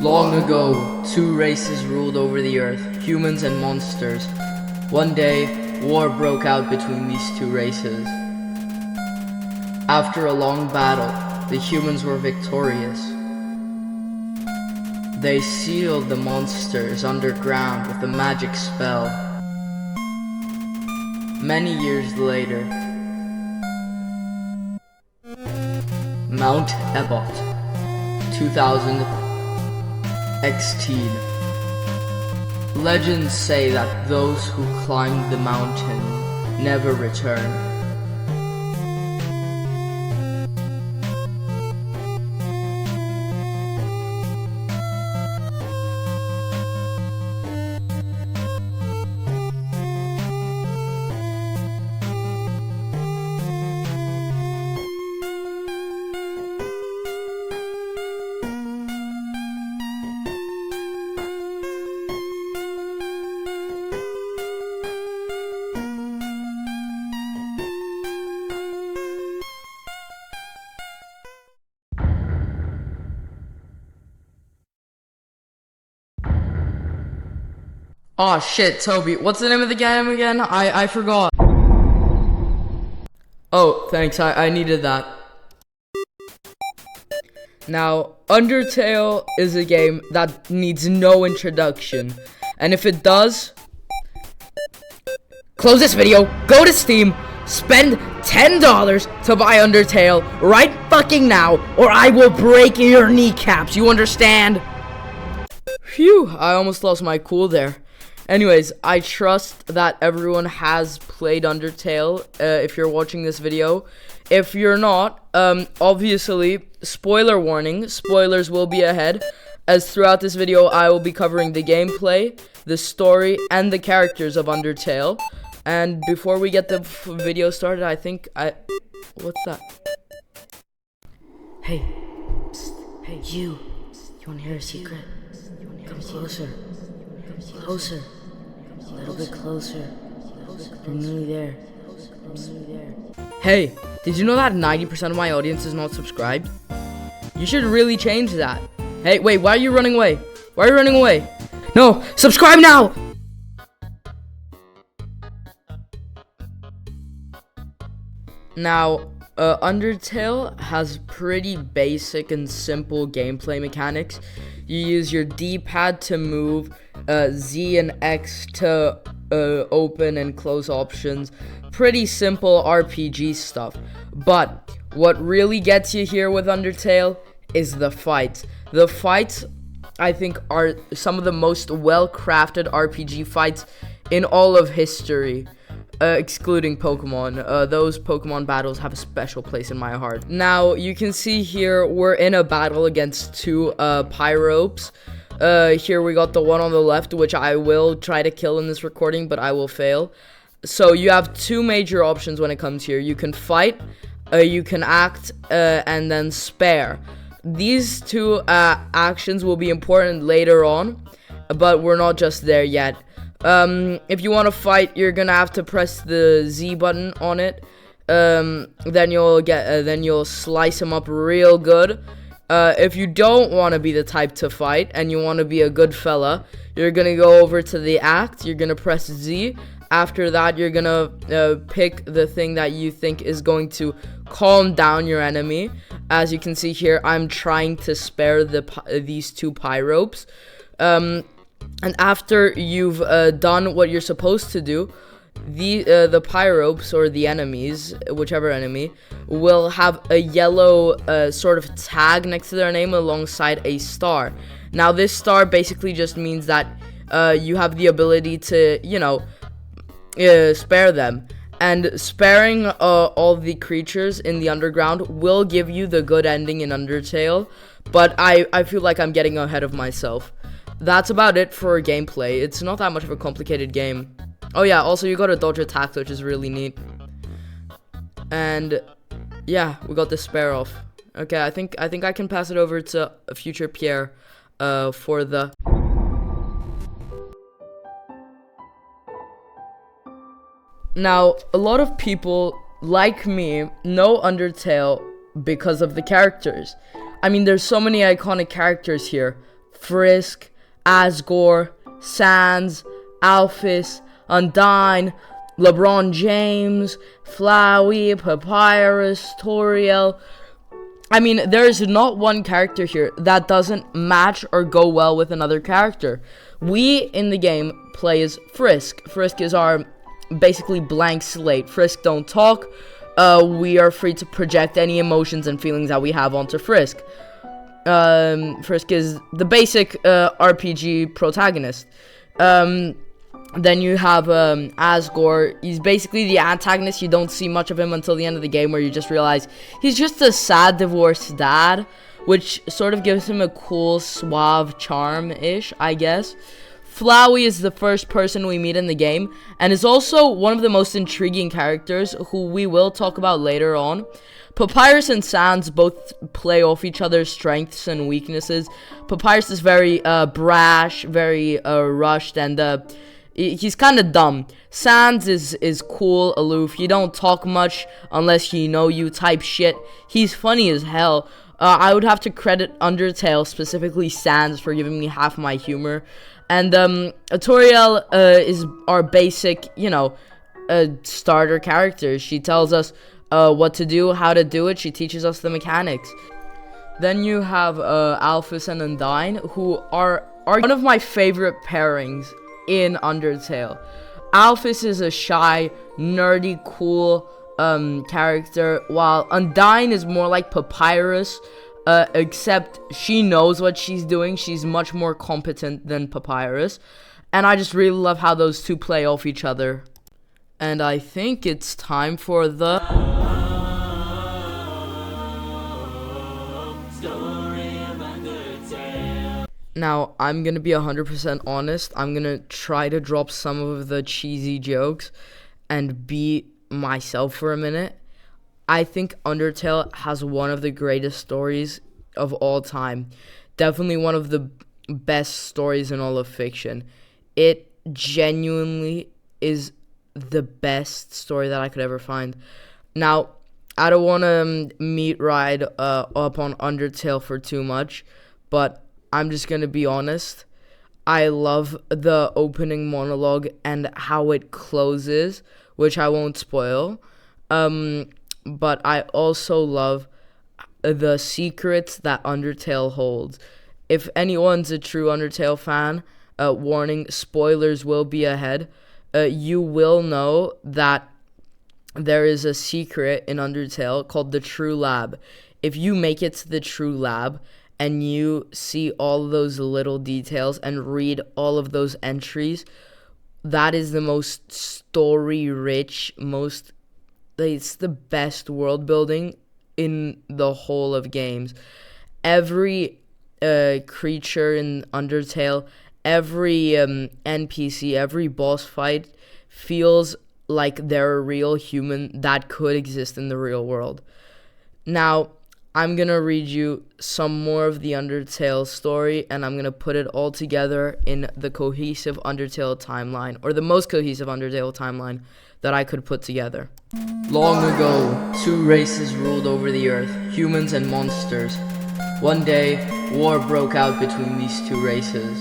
Long ago, two races ruled over the earth, humans and monsters. One day, war broke out between these two races. After a long battle, the humans were victorious. They sealed the monsters underground with a magic spell. Many years later, Mount Ebot, 2000 XT. Legends say that those who climb the mountain never return. Aw shit, Toby, what's the name of the game again? I forgot. Oh, thanks, I needed that. Now, Undertale is a game that needs no introduction. And if it does, close this video, go to Steam, spend $10 to buy Undertale right fucking now, or I will break your kneecaps, you understand? Phew, I almost lost my cool there. Anyways, I trust that everyone has played Undertale, if you're watching this video. If you're not, obviously, spoiler warning, spoilers will be ahead, as throughout this video I will be covering the gameplay, the story, and the characters of Undertale. And before we get the video started, what's that? Hey, psst, hey, you wanna hear a secret? Come closer. Closer. A little bit closer. You're nearly there. Hey, did you know that 90% of my audience is not subscribed? You should really change that. Hey, wait, why are you running away? Why are you running away? No, subscribe now! Now, Undertale has pretty basic and simple gameplay mechanics. You use your D-pad to move, Z and X to open and close options. Pretty simple RPG stuff. But what really gets you here with Undertale is the fights. The fights, I think, are some of the most well-crafted RPG fights in all of history. Excluding Pokemon. Those Pokemon battles have a special place in my heart. Now, you can see here, we're in a battle against two Pyropes. Here we got the one on the left, which I will try to kill in this recording, but I will fail. So you have two major options when it comes here. You can fight, you can act, and then spare. These two actions will be important later on, but we're not just there yet. If you want to fight, you're gonna have to press the Z button on it. Then you'll slice him up real good. If you don't want to be the type to fight and you want to be a good fella, you're gonna go over to the act. You're gonna press Z. After that, you're gonna pick the thing that you think is going to calm down your enemy. As you can see here, I'm trying to spare these two Pyropes. And after you've done what you're supposed to do, the Pyropes, or the enemies, whichever enemy, will have a yellow sort of tag next to their name alongside a star. Now, this star basically just means that you have the ability to, spare them. And sparing all the creatures in the underground will give you the good ending in Undertale, but I feel like I'm getting ahead of myself. That's about it for gameplay. It's not that much of a complicated game. Oh yeah, also you got a dodge attack, which is really neat. And yeah, we got the spare off. Okay, I think I can pass it over to future Pierre for the... Now, a lot of people like me know Undertale because of the characters. I mean, there's so many iconic characters here. Frisk, Asgore, Sans, Alphys, Undyne, LeBron James, Flowey, Papyrus, Toriel. I mean, there's not one character here that doesn't match or go well with another character. We, in the game, play as Frisk. Frisk is our basically blank slate. Frisk don't talk. We are free to project any emotions and feelings that we have onto Frisk. Frisk is the basic RPG protagonist. Then you have Asgore. He's basically the antagonist. You don't see much of him until the end of the game, where you just realize he's just a sad divorced dad, which sort of gives him a cool, suave charm-ish, I guess. Flowey is the first person we meet in the game, and is also one of the most intriguing characters, who we will talk about later on. Papyrus and Sans both play off each other's strengths and weaknesses. Papyrus is very brash, very rushed, and he's kind of dumb. Sans is cool, aloof. You don't talk much unless you know you type shit. He's funny as hell. I would have to credit Undertale, specifically Sans, for giving me half my humor. And Toriel is our basic, starter character. She tells us what to do, how to do it. She teaches us the mechanics. Then you have Alphys and Undyne, who are one of my favorite pairings in Undertale. Alphys is a shy, nerdy, cool character, while Undyne is more like Papyrus, except she knows what she's doing. She's much more competent than Papyrus, and I just really love how those two play off each other. And I think it's time for the story of Undertale. Now, I'm gonna be 100% honest. I'm gonna try to drop some of the cheesy jokes and be myself for a minute. I think Undertale has one of the greatest stories of all time. Definitely one of the best stories in all of fiction. It genuinely is the best story that I could ever find. Now, I don't want to meat ride up on Undertale for too much, but I'm just going to be honest. I love the opening monologue and how it closes, which I won't spoil. But I also love the secrets that Undertale holds. If anyone's a true Undertale fan, warning, spoilers will be ahead. You will know that there is a secret in Undertale called the True Lab. If you make it to the True Lab and you see all those little details and read all of those entries, that is the most story-rich, it's the best world building in the whole of games. Every creature in Undertale, every NPC, every boss fight feels like they're a real human that could exist in the real world. Now, I'm going to read you some more of the Undertale story, and I'm going to put it all together in the cohesive Undertale timeline, or the most cohesive Undertale timeline that I could put together. Long ago, two races ruled over the earth, humans and monsters. One day, war broke out between these two races.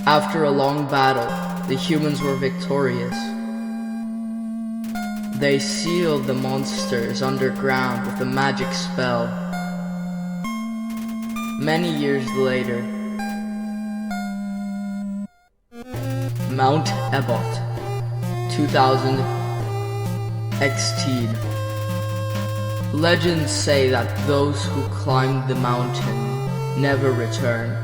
After a long battle, the humans were victorious. They sealed the monsters underground with a magic spell. Many years later, Mount Ebott, 2000 XT. Legends say that those who climbed the mountain never return.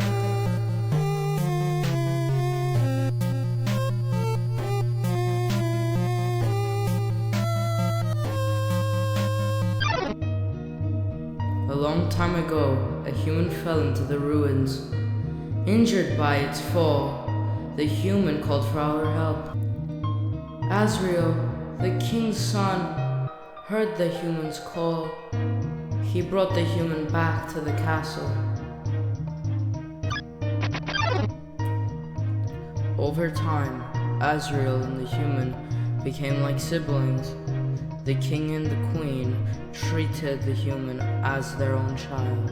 A long time ago, a human fell into the ruins. Injured by its fall, the human called for our help. Azrael, the king's son, heard the human's call. He brought the human back to the castle. Over time, Azrael and the human became like siblings. The king and the queen treated the human as their own child.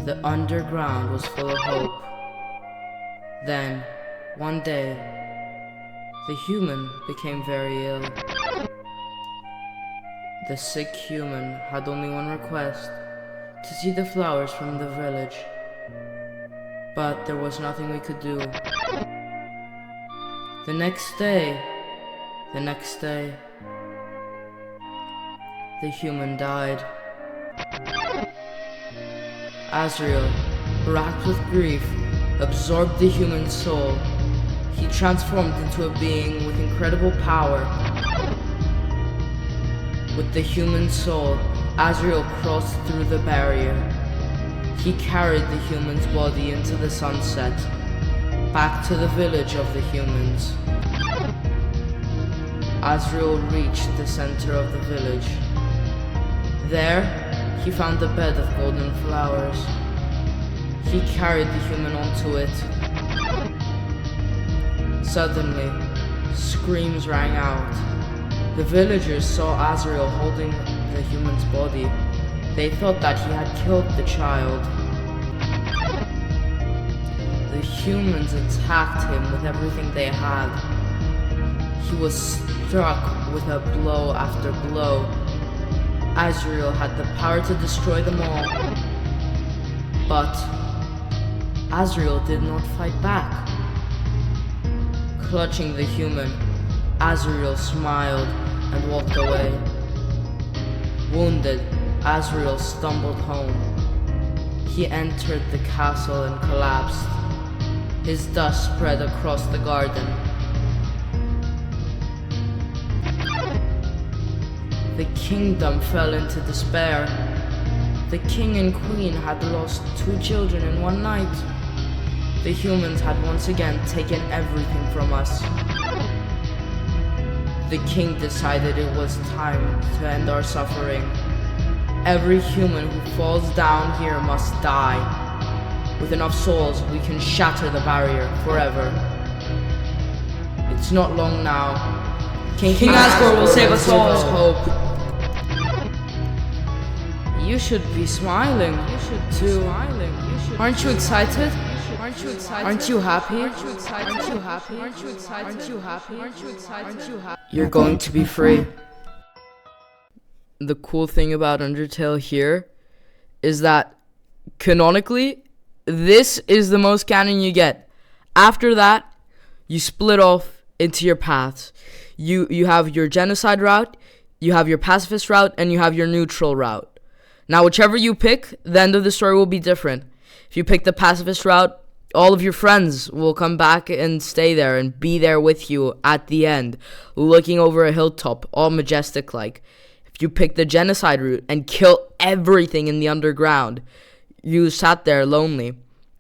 The underground was full of hope. Then, one day, the human became very ill. The sick human had only one request: to see the flowers from the village. But there was nothing we could do. The next day, the human died. Azrael, racked with grief, absorbed the human soul. He transformed into a being with incredible power. With the human soul, Azrael crossed through the barrier. He carried the human's body into the sunset, back to the village of the humans. Azrael reached the center of the village. There, he found a bed of golden flowers. He carried the human onto it. Suddenly, screams rang out. The villagers saw Azrael holding the human's body. They thought that he had killed the child. The humans attacked him with everything they had. He was struck with a blow after blow. Azrael had the power to destroy them all. But Azrael did not fight back. Clutching the human, Azrael smiled and walked away. Wounded, Azrael stumbled home. He entered the castle and collapsed. His dust spread across the garden. The kingdom fell into despair. The king and queen had lost 2 children in one night. The humans had once again taken everything from us. The king decided it was time to end our suffering. Every human who falls down here must die. With enough souls, we can shatter the barrier forever. It's not long now. King Asgore will save us all. Hope. You should be smiling. You should too. Aren't you excited? Aren't you happy? You're going to be free. The cool thing about Undertale here is that canonically, this is the most canon you get. After that, you split off into your paths. You have your genocide route, you have your pacifist route, and you have your neutral route. Now, whichever you pick, the end of the story will be different. If you pick the pacifist route, all of your friends will come back and stay there and be there with you at the end, looking over a hilltop, all majestic-like. If you pick the genocide route and kill everything in the underground, you sat there lonely,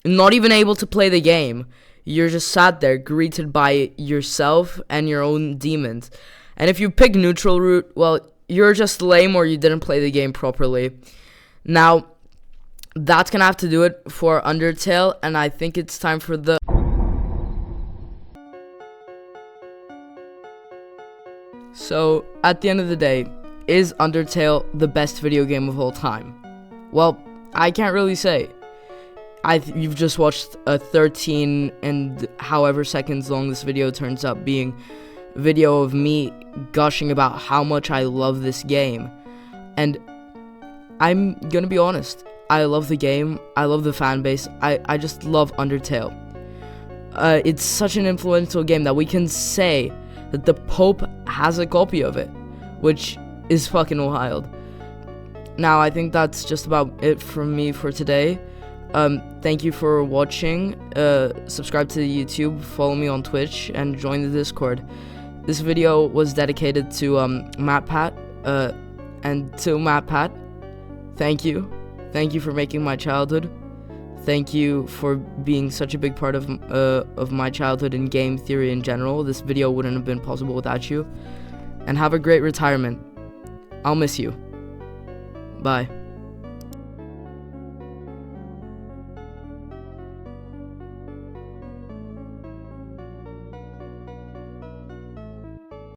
not even able to play the game. You're just sat there, greeted by yourself and your own demons. And if you pick neutral route, well, you're just lame or you didn't play the game properly. Now, that's gonna have to do it for Undertale, and I think it's time for the... So, at the end of the day, is Undertale the best video game of all time? Well, I can't really say. You've just watched a 13 and however seconds long this video turns out being video of me gushing about how much I love this game. And I'm gonna be honest, I love the game, I love the fan base, I just love Undertale. It's such an influential game that we can say that the Pope has a copy of it, which is fucking wild. Now, I think that's just about it from me for today. Thank you for watching. Subscribe to the YouTube, follow me on Twitch, and join the Discord. This video was dedicated to matpat, and to matpat, thank you. Thank you for making my childhood. Thank you for being such a big part of my childhood and game theory in general. This video wouldn't have been possible without you. And have a great retirement. I'll miss you. Bye.